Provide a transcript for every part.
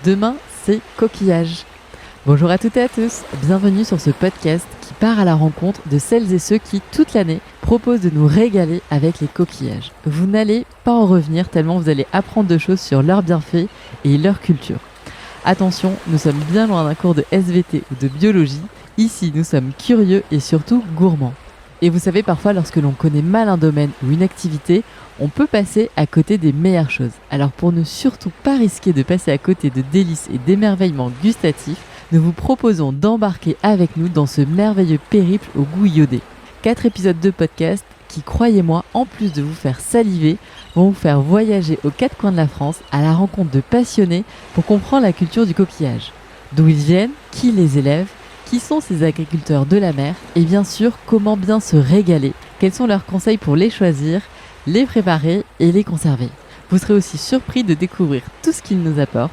Demain, c'est coquillage. Bonjour à toutes et à tous, bienvenue sur ce podcast qui part à la rencontre de celles et ceux qui, toute l'année, proposent de nous régaler avec les coquillages. Vous n'allez pas en revenir tellement vous allez apprendre de choses sur leurs bienfaits et leur culture. Attention, nous sommes bien loin d'un cours de SVT ou de biologie. Ici, nous sommes curieux et surtout gourmands. Et vous savez, parfois, lorsque l'on connaît mal un domaine ou une activité, on peut passer à côté des meilleures choses. Alors pour ne surtout pas risquer de passer à côté de délices et d'émerveillements gustatifs, nous vous proposons d'embarquer avec nous dans ce merveilleux périple au goût iodé. 4 épisodes de podcast qui, croyez-moi, en plus de vous faire saliver, vont vous faire voyager aux 4 coins de la France à la rencontre de passionnés pour comprendre la culture du coquillage. D'où ils viennent, qui les élève, qui sont ces agriculteurs de la mer et bien sûr, comment bien se régaler, quels sont leurs conseils pour les choisir, les préparer et les conserver. Vous serez aussi surpris de découvrir tout ce qu'ils nous apportent.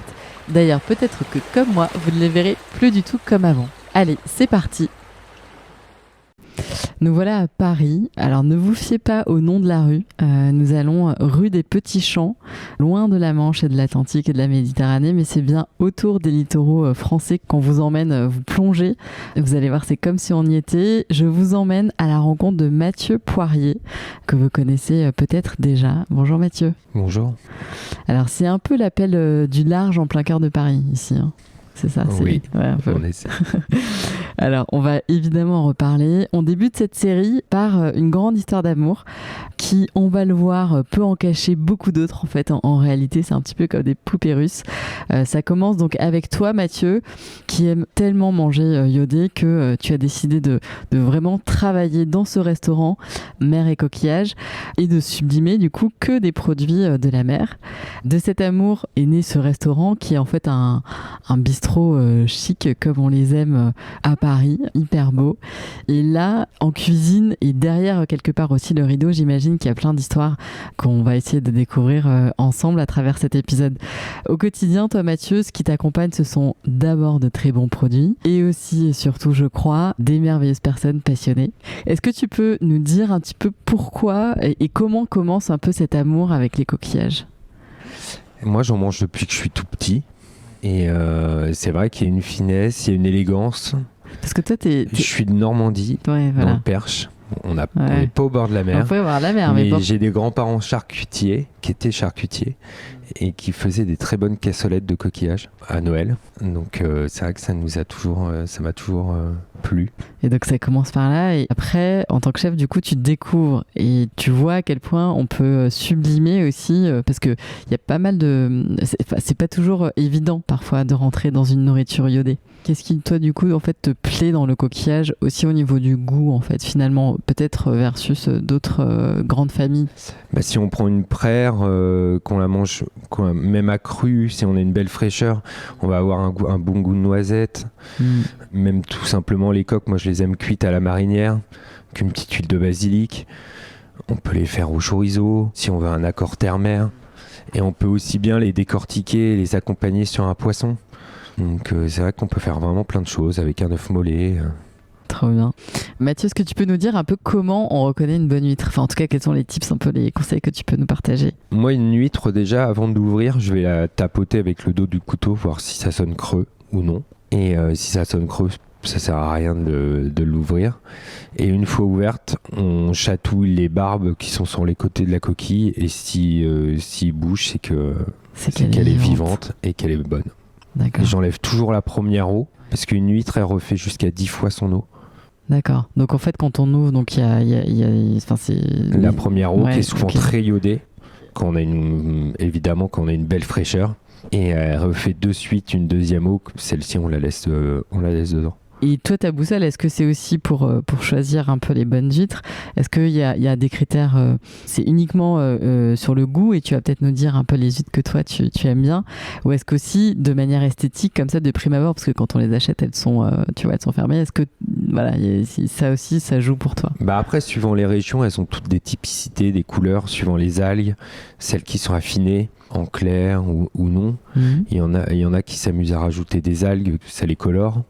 D'ailleurs, peut-être que comme moi, vous ne les verrez plus du tout comme avant. Allez, c'est parti! Nous voilà à Paris. Alors ne vous fiez pas au nom de la rue. Nous allons rue des Petits Champs, loin de la Manche et de l'Atlantique et de la Méditerranée, mais c'est bien autour des littoraux français qu'on vous emmène vous plonger. Vous allez voir, c'est comme si on y était. Je vous emmène à la rencontre de Mathieu Poirier, que vous connaissez peut-être déjà. Bonjour Mathieu. Bonjour. Alors c'est un peu l'appel du large en plein cœur de Paris ici. C'est ça, oui, ouais, un peu. On essaie. Alors, on va évidemment en reparler. On débute cette série par une grande histoire d'amour qui, on va le voir, peut en cacher beaucoup d'autres. En fait, en réalité, c'est un petit peu comme des poupées russes. Ça commence donc avec toi, Mathieu, qui aime tellement manger iodé que tu as décidé de vraiment travailler dans ce restaurant mer et coquillage et de sublimer du coup que des produits de la mer. De cet amour est né ce restaurant qui est en fait un bistrot chic comme on les aime à Paris, hyper beau. Et là, en cuisine et derrière quelque part aussi le rideau, j'imagine qu'il y a plein d'histoires qu'on va essayer de découvrir ensemble à travers cet épisode. Au quotidien, toi Mathieu, ce qui t'accompagne, ce sont d'abord de très bons produits et aussi et surtout, je crois, des merveilleuses personnes passionnées. Est-ce que tu peux nous dire un petit peu pourquoi et comment commence un peu cet amour avec les coquillages ? Moi, j'en mange depuis que je suis tout petit. Et c'est vrai qu'il y a une finesse, il y a une élégance. Parce que toi, je suis de Normandie, ouais, voilà. Dans le Perche. On n'est pas au bord de la mer. On peut voir la mer, mais bon. J'ai des grands-parents charcutiers, qui étaient charcutiers, et qui faisaient des très bonnes cassolettes de coquillages à Noël. Donc c'est vrai que ça m'a toujours plu. Et donc ça commence par là, et après, en tant que chef, du coup, tu découvres et tu vois à quel point on peut sublimer aussi, parce que il y a pas mal de... C'est pas toujours évident parfois de rentrer dans une nourriture iodée. Qu'est-ce qui, toi, du coup, en fait, te plaît dans le coquillage, aussi au niveau du goût, en fait, finalement, peut-être versus d'autres grandes familles? Si on prend une praire, qu'on la mange même à cru, si on a une belle fraîcheur, on va avoir un bon goût de noisette. Même tout simplement les coques, moi je les aime cuites à la marinière, avec une petite huile de basilic. On peut les faire au chorizo, si on veut un accord terre-mer. Et on peut aussi bien les décortiquer et les accompagner sur un poisson. Donc c'est vrai qu'on peut faire vraiment plein de choses avec un œuf mollet. Trop bien. Mathieu, est-ce que tu peux nous dire un peu comment on reconnaît une bonne huître ? Enfin, en tout cas, quels sont les tips, un peu les conseils que tu peux nous partager ? Moi, une huître, déjà, avant de l'ouvrir, je vais la tapoter avec le dos du couteau, voir si ça sonne creux ou non. Et si ça sonne creux, ça sert à rien de l'ouvrir. Et une fois ouverte, on chatouille les barbes qui sont sur les côtés de la coquille. Et s'il bouge, c'est qu'elle est vivante et qu'elle est bonne. D'accord. Et j'enlève toujours la première eau, parce qu'une huître, elle refait jusqu'à 10 fois son eau. D'accord. Donc en fait, quand on ouvre, donc il y a c'est la première eau qui est souvent très iodée, évidemment quand on a une belle fraîcheur, et elle refait de suite une deuxième eau. Celle-ci, on la laisse dedans. Et toi, ta boussole, est-ce que c'est aussi pour choisir un peu les bonnes huîtres ? Est-ce qu'il y a des critères, c'est uniquement sur le goût, et tu vas peut-être nous dire un peu les huîtres que toi, tu aimes bien, ou est-ce qu'aussi, de manière esthétique, comme ça, de prime abord, parce que quand on les achète, elles sont fermées, est-ce que, voilà, ça aussi, ça joue pour toi ? Après, suivant les régions, elles ont toutes des typicités, des couleurs, suivant les algues, celles qui sont affinées, en clair ou non. Il y en a qui s'amusent à rajouter des algues, ça les colore.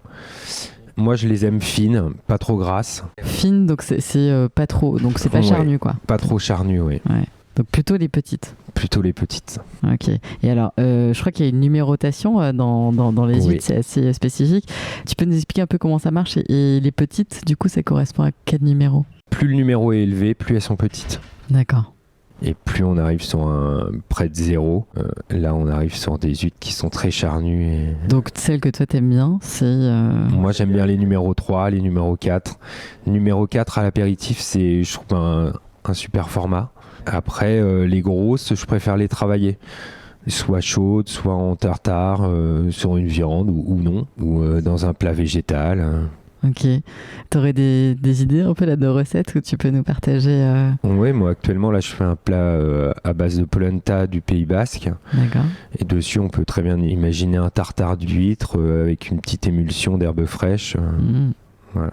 Moi, je les aime fines, pas trop grasses. Fines, donc c'est pas trop, donc c'est pas charnu, quoi. Pas trop charnu, oui. Ouais. Donc plutôt les petites. plutôt les petites. Ok. Et alors, je crois qu'il y a une numérotation dans les huîtres, c'est assez spécifique. Tu peux nous expliquer un peu comment ça marche et les petites, du coup, ça correspond à quel numéro? Plus le numéro est élevé, plus elles sont petites. D'accord. Et plus on arrive sur près de 0, là on arrive sur des huîtres qui sont très charnues. Donc celle que toi t'aimes bien, c'est... Moi j'aime bien les numéros 3, les numéros 4. Numéro 4 à l'apéritif, c'est je trouve un super format. Après les grosses, je préfère les travailler. Soit chaudes, soit en tartare, sur une viande ou non, ou dans un plat végétal. Ok. T'aurais des idées un peu là de recettes que tu peux nous partager Oui, moi actuellement là je fais un plat à base de polenta du Pays Basque. D'accord. Et dessus on peut très bien imaginer un tartare d'huître avec une petite émulsion d'herbes fraîches. Voilà.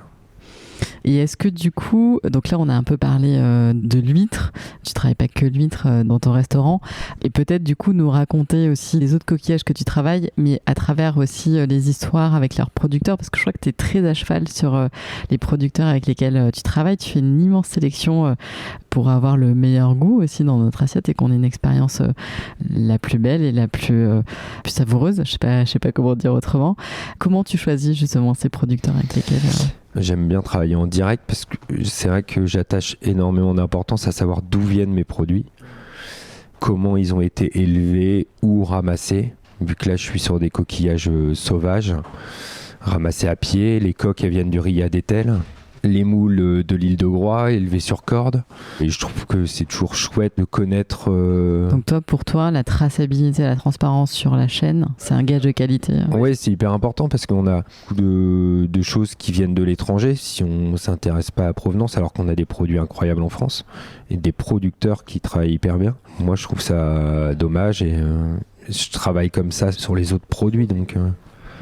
Et est-ce que du coup, donc là on a un peu parlé de l'huître, tu travailles pas que l'huître dans ton restaurant, et peut-être du coup nous raconter aussi les autres coquillages que tu travailles, mais à travers aussi les histoires avec leurs producteurs, parce que je crois que tu es très à cheval sur les producteurs avec lesquels tu travailles, tu fais une immense sélection pour avoir le meilleur goût aussi dans notre assiette et qu'on ait une expérience la plus belle et la plus savoureuse, je sais pas comment dire autrement. Comment tu choisis justement ces producteurs avec lesquels J'aime bien travailler en direct parce que c'est vrai que j'attache énormément d'importance à savoir d'où viennent mes produits, comment ils ont été élevés ou ramassés, vu que là je suis sur des coquillages sauvages, ramassés à pied, les coques elles viennent du Ria d'Etel, les moules de l'île de Groix élevés sur corde, et je trouve que c'est toujours chouette de connaître... Donc pour toi, la traçabilité, la transparence sur la chaîne, c'est un gage de qualité. Ouais, c'est hyper important parce qu'on a beaucoup de choses qui viennent de l'étranger si on ne s'intéresse pas à la provenance, alors qu'on a des produits incroyables en France et des producteurs qui travaillent hyper bien. Moi, je trouve ça dommage et je travaille comme ça sur les autres produits, donc...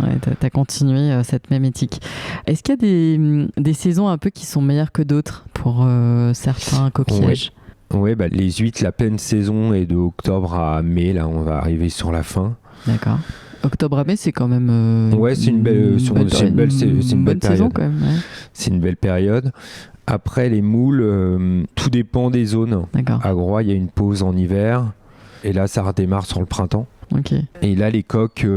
Ouais, t'as continué cette même éthique. Est-ce qu'il y a des saisons un peu qui sont meilleures que d'autres pour certains coquillages? Oui, les huîtres, la pleine saison est de octobre à mai. Là, on va arriver sur la fin. D'accord. Octobre à mai, c'est quand même... c'est une belle, bonne saison quand même. Ouais. C'est une belle période. Après, les moules, tout dépend des zones. D'accord. À Groix, il y a une pause en hiver. Et là, ça redémarre sur le printemps. Okay. Et là, les coques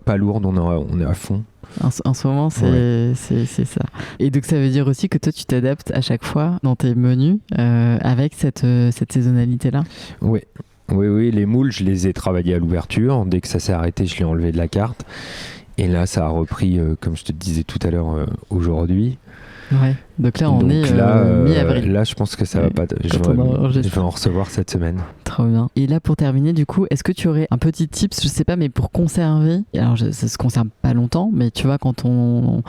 pas lourdes, on est à fond. En ce moment, c'est ça. Et donc, ça veut dire aussi que toi, tu t'adaptes à chaque fois dans tes menus avec cette saisonnalité-là? Oui, les moules, je les ai travaillés à l'ouverture. Dès que ça s'est arrêté, je l'ai enlevé de la carte. Et là, ça a repris, comme je te disais tout à l'heure, aujourd'hui. Ouais. Donc là, on est mi-avril. Là, je pense que ça va pas. Je vais en recevoir cette semaine. Trop bien. Et là, pour terminer, du coup, est-ce que tu aurais un petit tips, je sais pas, mais pour conserver? Alors, ça se conserve pas longtemps, mais tu vois, quand on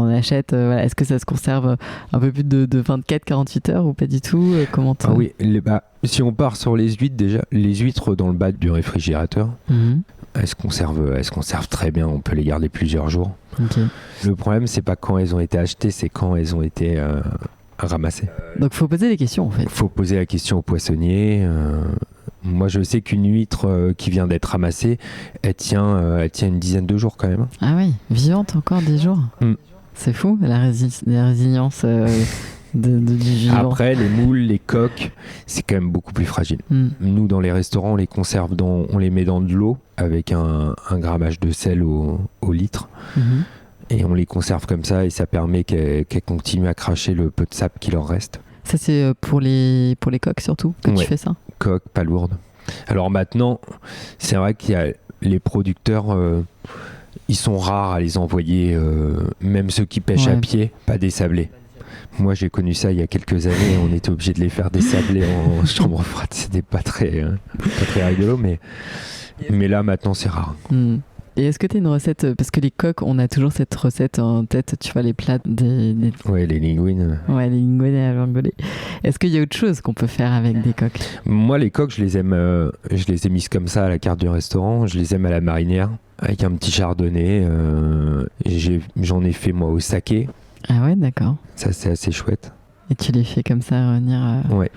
achète, est-ce que ça se conserve un peu plus de 24-48 heures ou pas du tout? Comment Ah oui, si on part sur les huîtres, déjà, les huîtres dans le bas du réfrigérateur, elles se conservent très bien. On peut les garder plusieurs jours. Okay. Le problème, c'est pas quand elles ont été achetées, c'est quand elles ont été ramassées. Donc, faut poser des questions, en fait. Faut poser la question au poissonnier. Moi, je sais qu'une huître qui vient d'être ramassée, elle tient une dizaine de jours quand même. Ah oui, vivante encore 10 jours. C'est fou, la résilience du vivant. Après, les moules, les coques, c'est quand même beaucoup plus fragile. Nous, dans les restaurants, on les conserve on les met dans de l'eau avec un grammage de sel au litre. Et on les conserve comme ça et ça permet qu'elles continuent à cracher le peu de sable qui leur reste. Ça, c'est pour les coques surtout que tu fais ça? Coques, pas lourdes. Alors maintenant, c'est vrai qu'il y a les producteurs, ils sont rares à les envoyer, même ceux qui pêchent à pied, pas dessablés. Moi, j'ai connu ça il y a quelques années. On était obligé de les faire dessabler en chambre froide. C'était pas très rigolo, mais là, maintenant, c'est rare. Et est-ce que tu as une recette, parce que les coques, on a toujours cette recette en tête, tu vois, les plats Ouais, les linguines. Ouais, les linguines à l'angolais. Est-ce qu'il y a autre chose qu'on peut faire avec des coques? Moi, les coques, je les ai mises comme ça à la carte du restaurant. Je les aime à la marinière, avec un petit chardonnay. J'en ai fait, moi, au saké. Ah ouais, d'accord. Ça, c'est assez chouette. Et tu les fais comme ça revenir Ouais.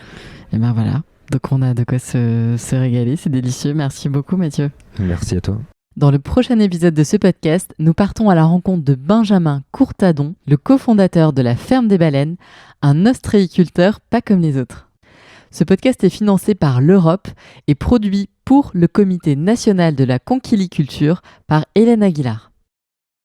Et ben voilà. Donc, on a de quoi se régaler. C'est délicieux. Merci beaucoup, Mathieu. Merci à toi. Dans le prochain épisode de ce podcast, nous partons à la rencontre de Benjamin Courtadon, le cofondateur de la Ferme des Baleines, un ostréiculteur pas comme les autres. Ce podcast est financé par l'Europe et produit pour le Comité national de la conchiliculture par Hélène Aguilar.